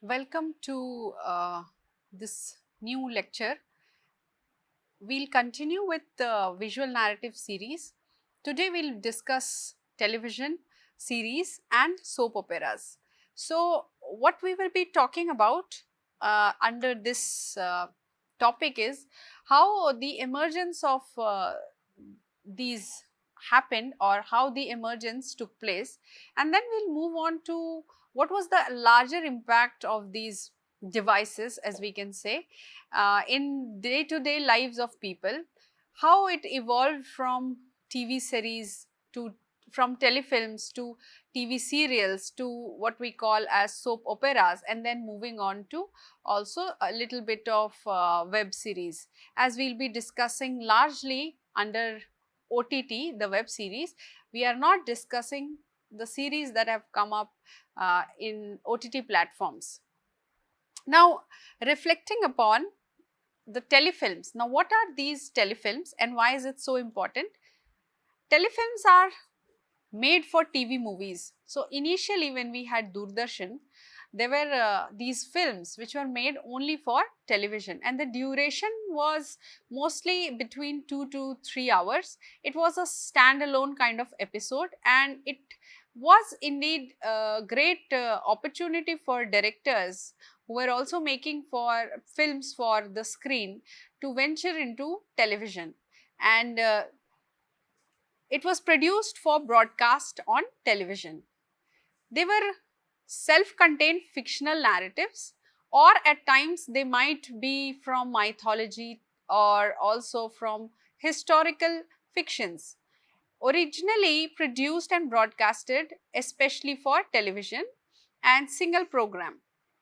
Welcome to this new lecture. We'll continue with the visual narrative series. Today we'll discuss television series and soap operas. So what we will be talking about under this topic is how the emergence of these happened or how the emergence took place, and then we'll move on to what was the larger impact of these devices, as we can say, in day to day lives of people, how it evolved from TV series to from telefilms to TV serials to what we call as soap operas, and then moving on to also a little bit of web series, as we'll be discussing largely under OTT, the web series. We are not discussing the series that have come up in OTT platforms. Now, reflecting upon the telefilms. Now, what are these telefilms and why is it so important? Telefilms are made for TV movies. So, initially when we had Doordarshan, there were these films which were made only for television, and the duration was mostly between 2 to 3 hours. It was a standalone kind of episode, and it was indeed a great opportunity for directors who were also making for films for the screen to venture into television, and it was produced for broadcast on television. They were self-contained fictional narratives, or at times they might be from mythology or also from historical fictions, originally produced and broadcasted especially for television and single program,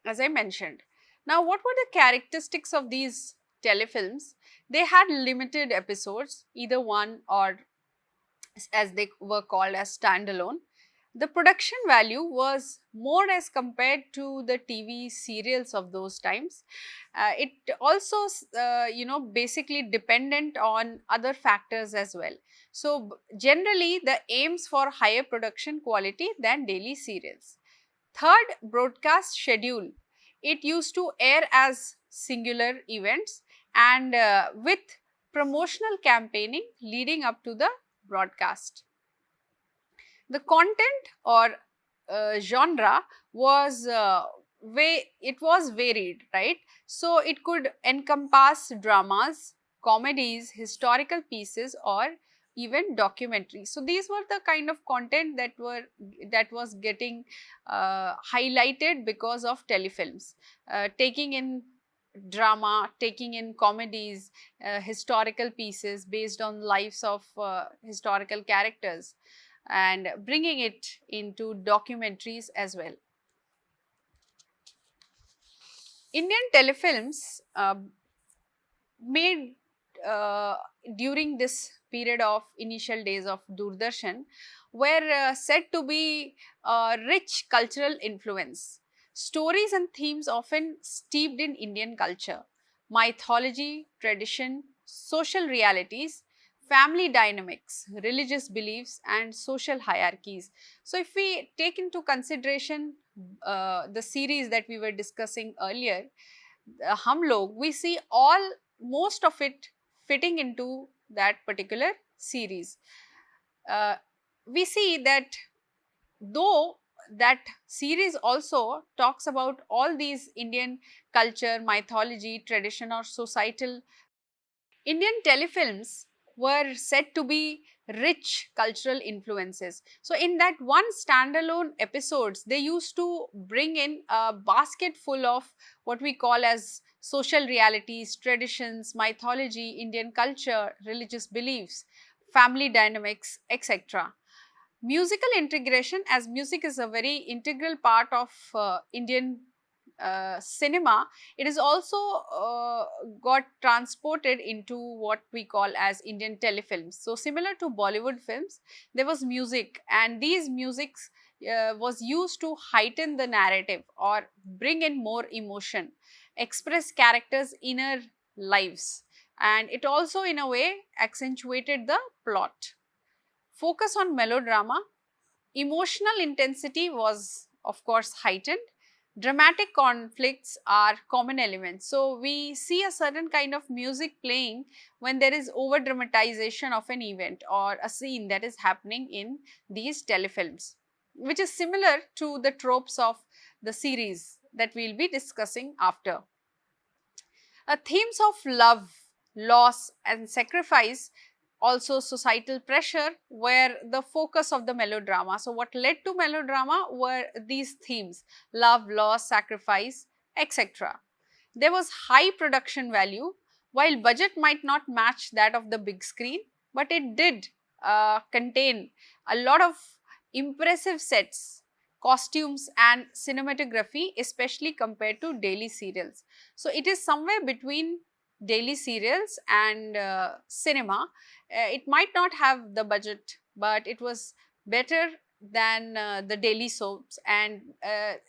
as I mentioned. Now, what were the characteristics of these telefilms? They had limited episodes, either one or as they were called as standalone. The production value was more as compared to the TV serials of those times. It also, basically dependent on other factors as well. So, generally, the aims for higher production quality than daily serials. Third, broadcast schedule. It used to air as singular events and with promotional campaigning leading up to the broadcast. The content or genre was it was varied, right? So it could encompass dramas, comedies, historical pieces, or even documentaries. So these were the kind of content that was getting highlighted because of telefilms, taking in drama, taking in comedies, historical pieces based on lives of historical characters, and bringing it into documentaries as well. Indian telefilms made during this period of initial days of Doordarshan were said to be rich cultural influence. Stories and themes often steeped in Indian culture, mythology, tradition, social realities, family dynamics, religious beliefs, and social hierarchies. So, if we take into consideration the series that we were discussing earlier, Hum Log, we see all most of it fitting into that particular series. Uh, we see that though that series also talks about all these Indian culture, mythology, tradition, or societal, Indian telefilms were said to be rich cultural influences. So, in that one standalone episodes, they used to bring in a basket full of what we call as social realities, traditions, mythology, Indian culture, religious beliefs, family dynamics, etc. Musical integration, as music is a very integral part of Indian cinema, it is also got transported into what we call as Indian telefilms. So, similar to Bollywood films, there was music, and these musics was used to heighten the narrative or bring in more emotion, express characters' inner lives, and it also in a way accentuated the plot. Focus on melodrama, emotional intensity was of course heightened, Dramatic conflicts are common elements. So, we see a certain kind of music playing when there is over dramatization of an event or a scene that is happening in these telefilms, which is similar to the tropes of the series that we will be discussing after. Themes of love, loss and sacrifice, also societal pressure, were the focus of the melodrama. So, what led to melodrama were these themes: love, loss, sacrifice, etc. There was high production value. While budget might not match that of the big screen, but it did contain a lot of impressive sets, costumes and cinematography, especially compared to daily serials. So, it is somewhere between daily serials and cinema. It might not have the budget, but it was better than the daily soaps, and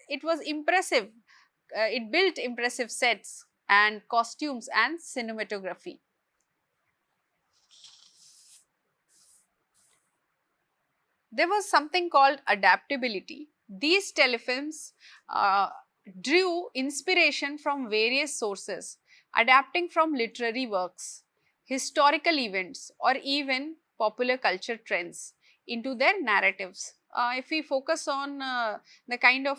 it was impressive. It built impressive sets and costumes and cinematography. There was something called adaptability. These telefilms uh, drew inspiration from various sources, adapting from literary works, historical events, or even popular culture trends into their narratives. If we focus on the kind of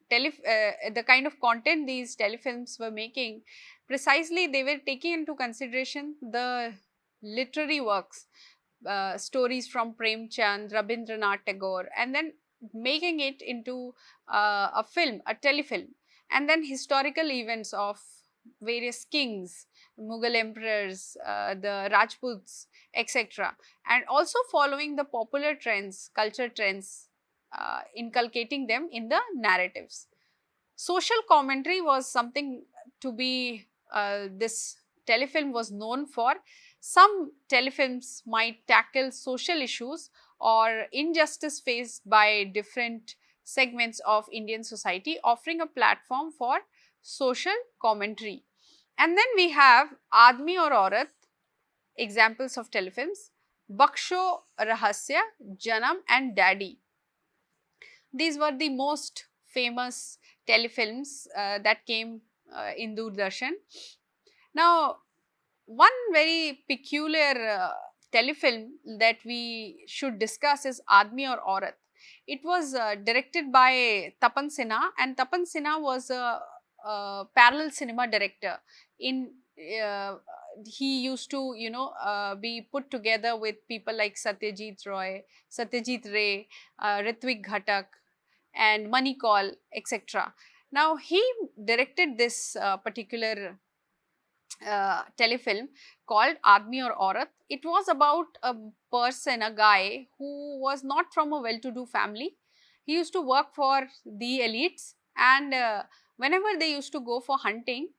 the kind of content these telefilms were making, precisely they were taking into consideration the literary works, stories from Prem Chand, Rabindranath Tagore, and then making it into a film, a telefilm, and then historical events of various kings, Mughal emperors, the Rajputs, etc., and also following the popular trends, culture trends, inculcating them in the narratives. Social commentary was something to be this telefilm was known for. Some telefilms might tackle social issues or injustice faced by different segments of Indian society, offering a platform for social commentary. And then we have Aadmi aur Aurat, examples of telefilms, Baksho Rahasya, Janam and Daddy. These were the most famous telefilms that came in Doordarshan. Now, one very peculiar telefilm that we should discuss is Aadmi aur Aurat. It was directed by Tapan Sinha, and Tapan Sinha was a parallel cinema director. In he used to, be put together with people like Satyajit Roy, Satyajit Ray, Ritwik Ghatak, and Money Call, etc. Now, he directed this particular telefilm called Aadmi aur Aurat. It was about a person, a guy who was not from a well-to-do family. He used to work for the elites, and whenever they used to go for hunting,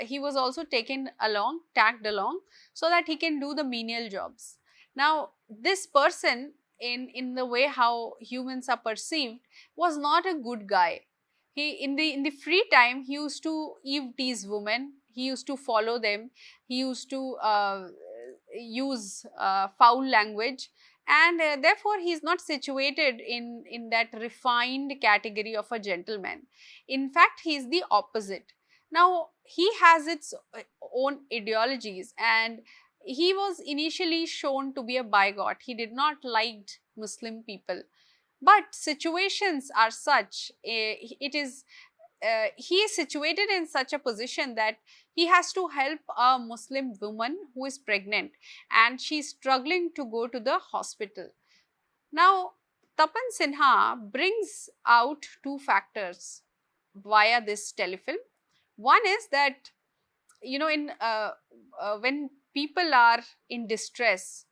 he was also taken along, tagged along, so that he can do the menial jobs. Now, this person, in the way how humans are perceived, was not a good guy. He, in the free time, he used to eve tease women, he used to follow them, he used to use foul language, and therefore he is not situated in that refined category of a gentleman. In fact, he is the opposite. Now, he has its own ideologies, and he was initially shown to be a bigot. He did not like Muslim people, but situations are such, he is situated in such a position that he has to help a Muslim woman who is pregnant, and she is struggling to go to the hospital. Now, Tapan Sinha brings out two factors via this telefilm. One is that, in when people are in distress,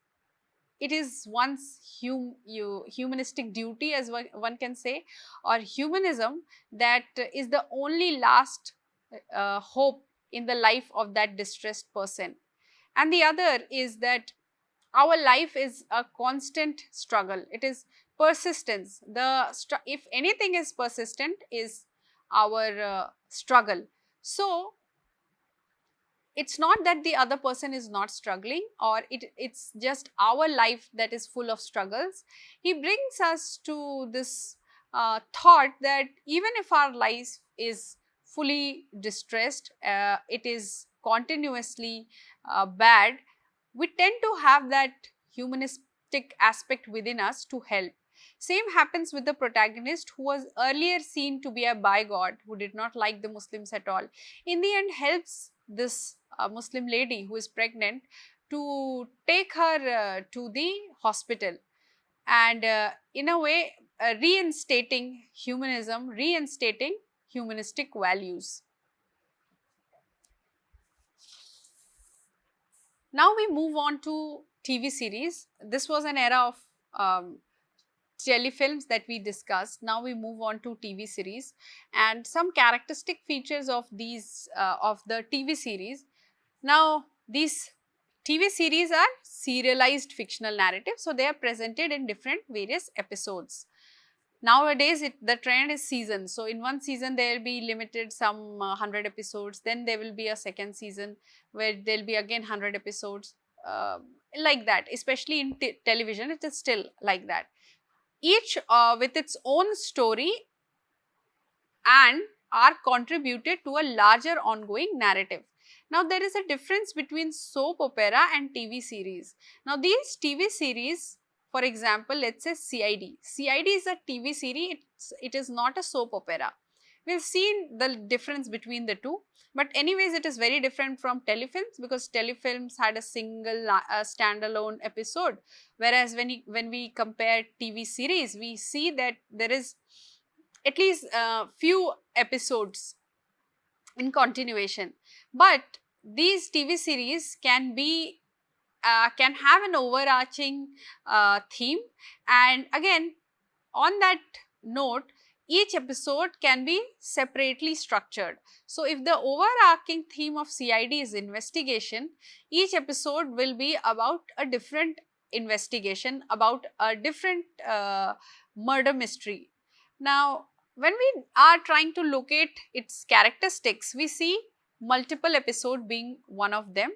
it is one's humanistic duty, as one can say, or humanism, that is the only last hope in the life of that distressed person. And the other is that our life is a constant struggle. It is persistence. If anything is persistent, is our struggle. So, it's not that the other person is not struggling, or it's just our life that is full of struggles. He brings us to this thought that even if our is fully distressed, it is continuously bad, we tend to have that humanistic aspect within us to help. Same happens with the protagonist, who was earlier seen to be a bigod, who did not like the Muslims at all. In the end, helps this Muslim lady who is pregnant to take her to the hospital, and in a way reinstating humanism, reinstating humanistic values. Now we move on to TV series. This was an era of telefilms that we discussed. Now we move on to TV series and some characteristic features of these of the TV series. Now these TV series are serialized fictional narratives, so they are presented in different various episodes. Nowadays the trend is seasons, so in one season there will be limited some 100 episodes, then there will be a second season where there will be again 100 episodes, uh, like that. Especially in television it is still like that, each with its own story and are contributed to a larger ongoing narrative. Now there is a difference between soap opera and TV series. Now these TV series, for example, let's say CID. CID is a TV series, it is not a soap opera. We've seen the difference between the two, but anyways it is very different from telefilms, because telefilms had a single standalone episode, whereas when we compare TV series, we see that there is at least few episodes in continuation. But these TV series can be can have an overarching theme, and again on that note, each episode can be separately structured. So if the overarching theme of CID is investigation, each episode will be about a different investigation, about a different murder mystery. Now when we are trying to locate its characteristics, we see multiple episode being one of them.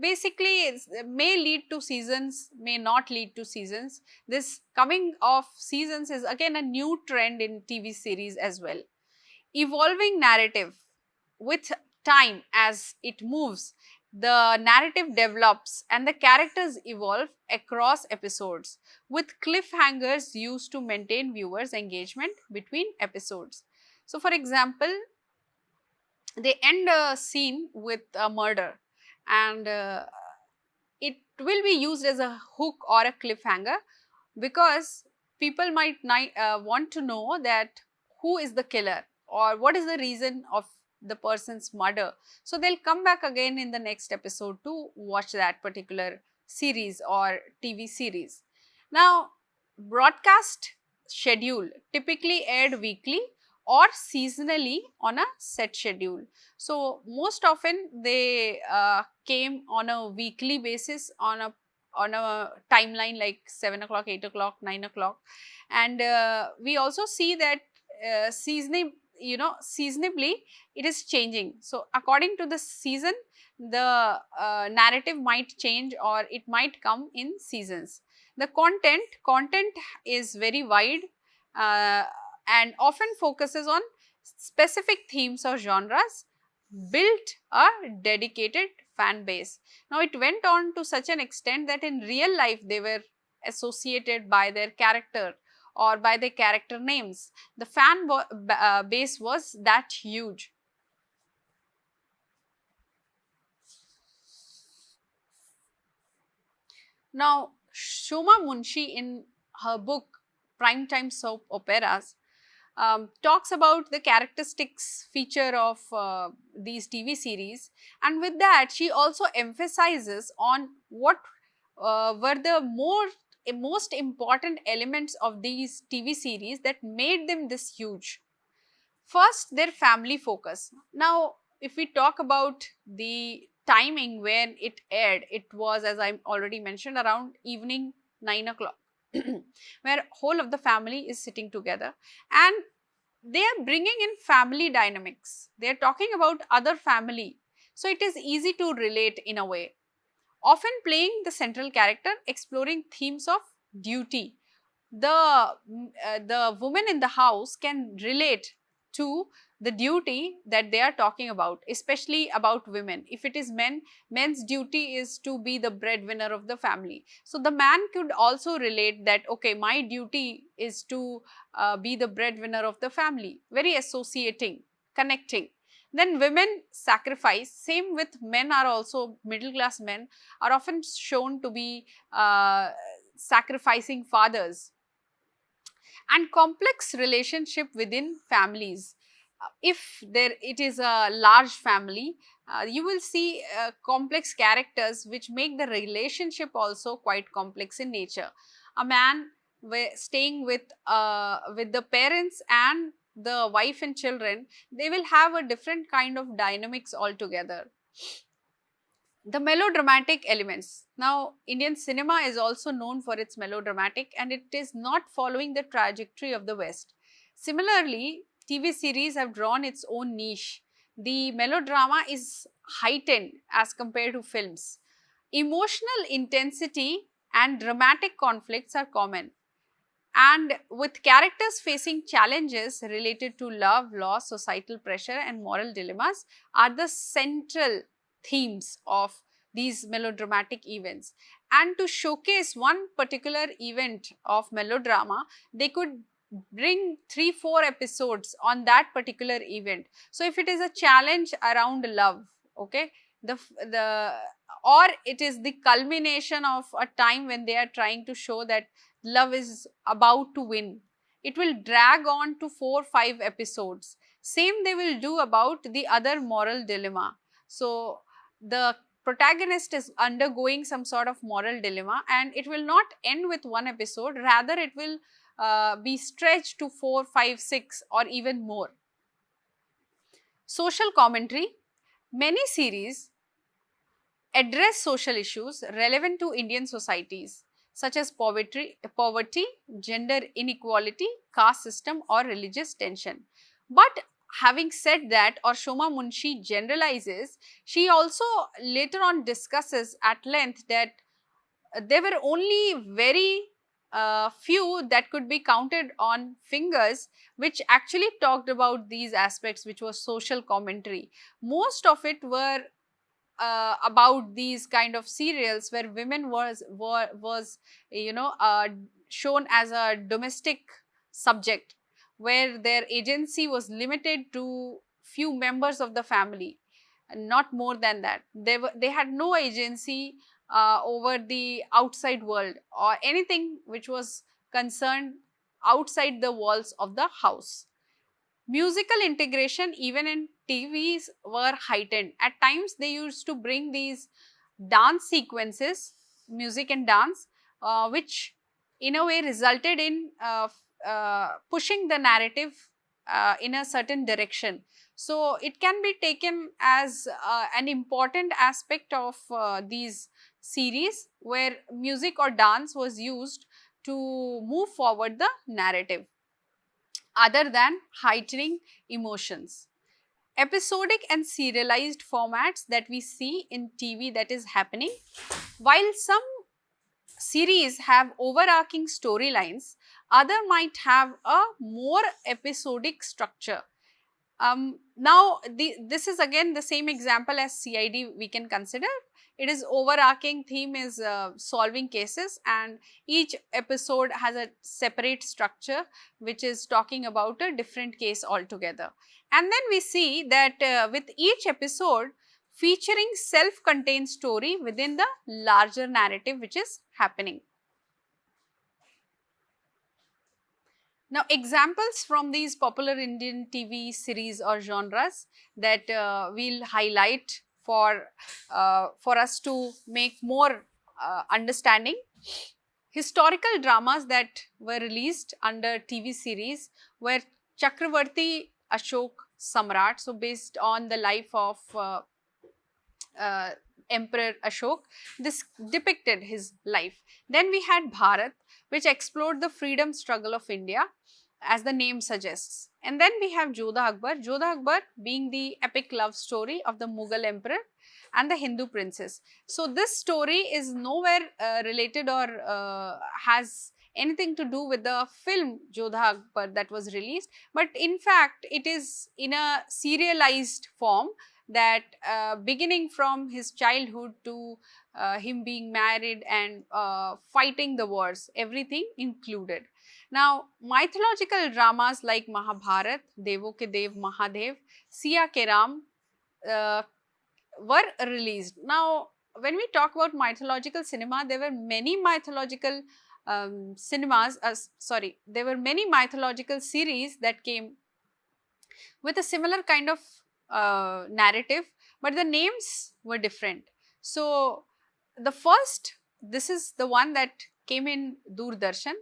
Basically it may lead to seasons, may not lead to seasons. This coming of seasons is again a new trend in TV series as well. Evolving narrative, with time as it moves, the narrative develops and the characters evolve across episodes, with cliffhangers used to maintain viewers' engagement between episodes. So for example, they end a scene with a murder, and it will be used as a hook or a cliffhanger, because people might want to know that who is the killer or what is the reason of the person's murder. So they'll come back again in the next episode to watch that particular series or TV series. Now broadcast schedule typically aired weekly or seasonally on a set schedule. So most often they came on a weekly basis, on a timeline like 7 o'clock, 8 o'clock, 9 o'clock. And we also see that seasonably it is changing. So according to the season, the narrative might change or it might come in seasons. The content is very wide and often focuses on specific themes or genres, built a dedicated fan base. Now it went on to such an extent that in real life they were associated by their character or by their character names. The fan base was that huge. Now Shoma Munshi, in her book Primetime Soap Operas, talks about the characteristics feature of these TV series, and with that she also emphasizes on what were the most important elements of these TV series that made them this huge. First, their family focus. Now if we talk about the timing when it aired, it was, as I already mentioned, around evening 9 o'clock where whole of the family is sitting together, and they are bringing in family dynamics. They are talking about other family, so it is easy to relate in a way. Often playing the central character, exploring themes of duty. The woman in the house can relate to the duty that they are talking about, especially about women. If it is men, men's duty is to be the breadwinner of the family. So the man could also relate that, okay, my duty is to be the breadwinner of the family. Very associating, connecting. Then women sacrifice, same with men are also, middle class men are often shown to be sacrificing fathers. And complex relationship within families. If there it is a large family, you will see complex characters which make the relationship also quite complex in nature. A man staying with the parents and the wife and children, they will have a different kind of dynamics altogether. The melodramatic elements. Now, Indian cinema is also known for its melodramatic, and it is not following the trajectory of the West. Similarly, TV series have drawn its own niche. The melodrama is heightened as compared to films. Emotional intensity and dramatic conflicts are common. And with characters facing challenges related to love, loss, societal pressure, and moral dilemmas, are the central themes of these melodramatic events. And to showcase one particular event of melodrama, they could bring 3-4 episodes on that particular event. So if it is a challenge around love, okay, the or it is the culmination of a time when they are trying to show that love is about to win, it will drag on to 4-5 episodes. Same they will do about the other moral dilemma. So the protagonist is undergoing some sort of moral dilemma, and it will not end with one episode, rather it will be stretched to 4, 5, 6 or even more. Social commentary. Many series address social issues relevant to Indian societies such as poverty, gender inequality, caste system or religious tension. But having said that, or Shoma Munshi generalizes, she also later on discusses at length that there were only very few that could be counted on fingers which actually talked about these aspects, which was social commentary. Most of it were about these kind of serials where women was shown as a domestic subject, where their agency was limited to few members of the family, and not more than that. They had no agency over the outside world or anything which was concerned outside the walls of the house. Musical integration even in TVs were heightened. At times they used to bring these dance sequences, music and dance, which in a way resulted in pushing the narrative in a certain direction. So it can be taken as an important aspect of these series, where music or dance was used to move forward the narrative other than heightening emotions. Episodic and serialized formats that we see in TV that is happening, while some series have overarching storylines, other might have a more episodic structure. Now, this is again the same example as CID we can consider. It is overarching theme is solving cases, and each episode has a separate structure which is talking about a different case altogether. And then we see that with each episode featuring self-contained story within the larger narrative which is happening. Now, examples from these popular Indian TV series or genres that we'll highlight for us to make more understanding. Historical dramas that were released under TV series were Chakravarti Ashok Samrat, so based on the life of Emperor Ashok. This depicted his life. Then we had Bharat, which explored the freedom struggle of India, as the name suggests. And then we have Jodha Akbar. Jodha Akbar being the epic love story of the Mughal emperor and the Hindu princess. So this story is nowhere related or has anything to do with the film Jodha Akbar that was released, but in fact it is in a serialized form that beginning from his childhood to him being married and fighting the wars, everything included. Now, mythological dramas like Mahabharat, Devo Ke Dev Mahadev, Siya Ke Ram were released. Now, when we talk about mythological cinema, there were many mythological there were many mythological series that came with a similar kind of narrative, but the names were different. So, the first, this is the one that came in Doordarshan.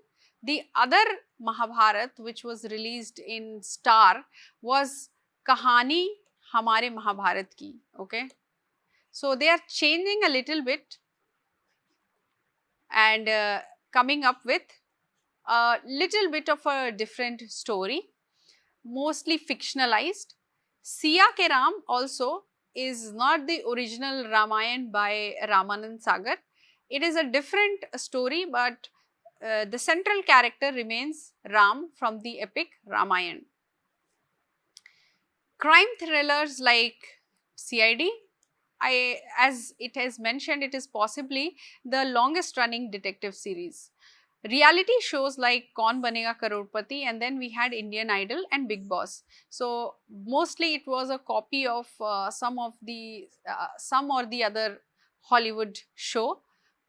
The other Mahabharat, which was released in Star, was Kahani Hamare Mahabharat Ki. Okay. So, they are changing a little bit and coming up with a little bit of a different story, mostly fictionalized. Siya Ke Ram also is not the original Ramayana by Ramanand Sagar. It is a different story, but the central character remains Ram from the epic Ramayana. Crime thrillers like CID, as it has mentioned, it is possibly the longest running detective series. Reality shows like Kaun Banega Crorepati, and then we had Indian Idol and Bigg Boss. So, mostly it was a copy of some or the other Hollywood show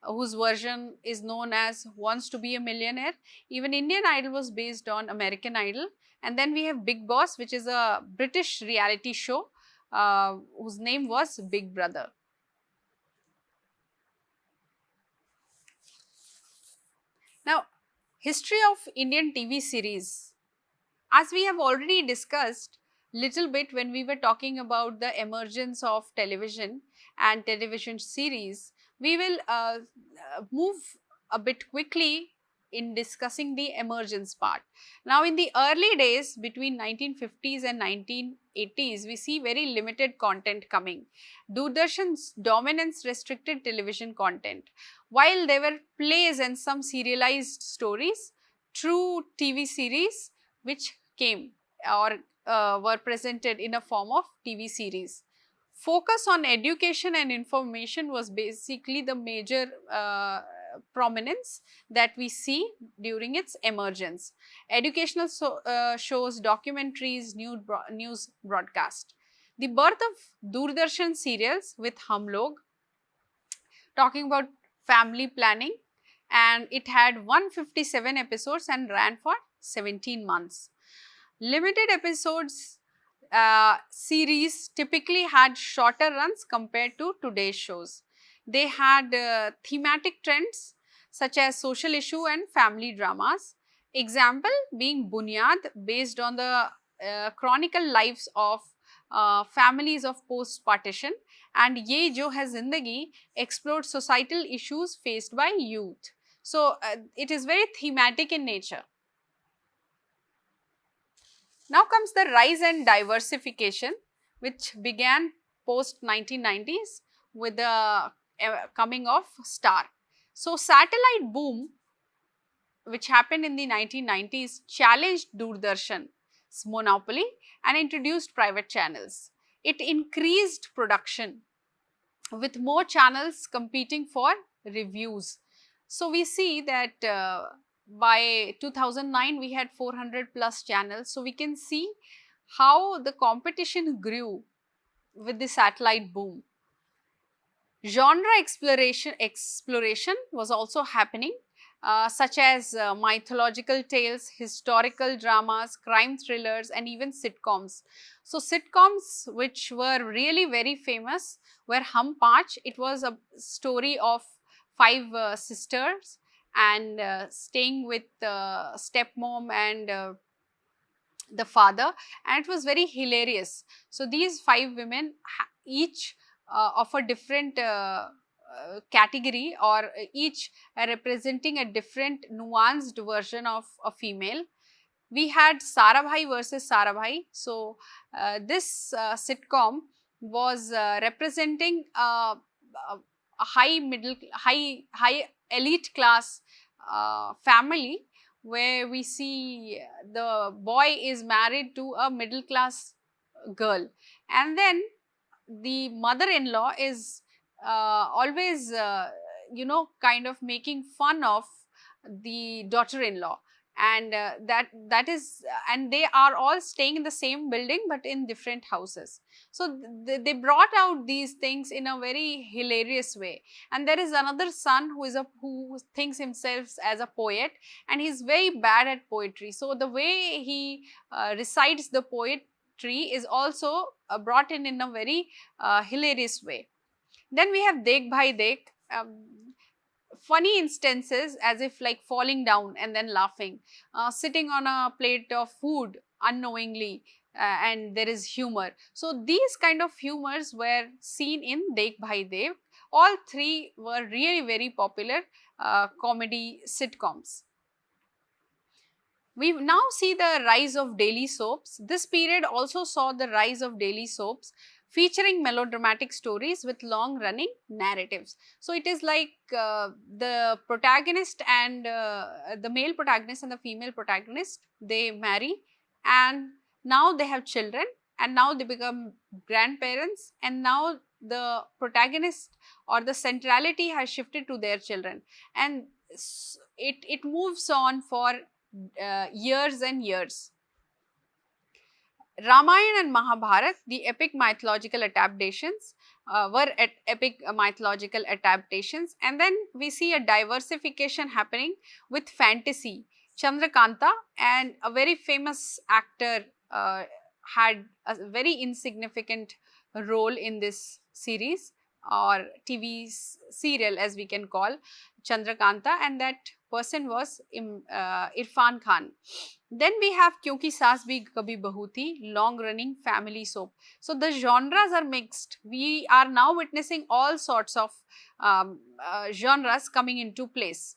whose version is known as Wants to be a Millionaire. Even Indian Idol was based on American Idol. And then we have Bigg Boss, which is a British reality show whose name was Big Brother. Now, history of Indian TV series. As we have already discussed little bit when we were talking about the emergence of television and television series, we will move a bit quickly in discussing the emergence part. Now, in the early days between 1950s and 1980s, we see very limited content coming. Doordarshan's dominance restricted television content. While there were plays and some serialized stories, true TV series which came or were presented in a form of TV series. Focus on education and information was basically the major prominence that we see during its emergence. Educational shows, documentaries, news broadcast. The birth of Doordarshan serials with Hum Log, talking about family planning, and it had 157 episodes and ran for 17 months. Limited episodes series typically had shorter runs compared to today's shows. They had thematic trends such as social issue and family dramas. Example being Bunyad, based on the chronicle lives of families of post-partition, and Ye Jo Hai Zindagi explored societal issues faced by youth. So, it is very thematic in nature. Now comes the rise and diversification, which began post 1990s with the coming of Star. So, satellite boom, which happened in the 1990s, challenged Doordarshan's monopoly and introduced private channels. It increased production with more channels competing for reviews. So, we see that by 2009 we had 400 plus channels. So, we can see how the competition grew with the satellite boom. Genre exploration was also happening, such as mythological tales, historical dramas, crime thrillers, and even sitcoms. So, sitcoms which were really very famous were Hum Paanch. It was a story of 5 sisters and staying with stepmom and the father, and it was very hilarious. So, these 5 women each of a different category, or each representing a different nuanced version of a female. We had Sarabhai versus Sarabhai. So, this sitcom was representing a high elite class family where we see the boy is married to a middle class girl, and then the mother-in-law is always kind of making fun of the daughter-in-law, and that is and they are all staying in the same building but in different houses. So they brought out these things in a very hilarious way. And there is another son who thinks himself as a poet, and he's very bad at poetry. So the way he recites the poetry is also brought in a very hilarious way. Then we have Dekh Bhai Dekh, funny instances as if like falling down and then laughing, sitting on a plate of food unknowingly, and there is humor. So these kind of humors were seen in Dekh Bhai Dekh. All three were really very popular comedy sitcoms. We now see the rise of daily soaps. This period also saw the rise of daily soaps featuring melodramatic stories with long running narratives. So it is like the protagonist and the male protagonist and the female protagonist, they marry, and now they have children, and now they become grandparents, and now the protagonist or the centrality has shifted to their children, and it moves on for years and years. Ramayana and Mahabharata, the epic mythological adaptations, were epic mythological adaptations, and then we see a diversification happening with fantasy. Chandrakanta, and a very famous actor, had a very insignificant role in this series or TV serial, as we can call Chandrakanta, and that person was Irfan Khan. Then we have Kyunki Saas Bhi Kabhi Bahu Thi, long running family soap. So the genres are mixed. We are now witnessing all sorts of genres coming into place.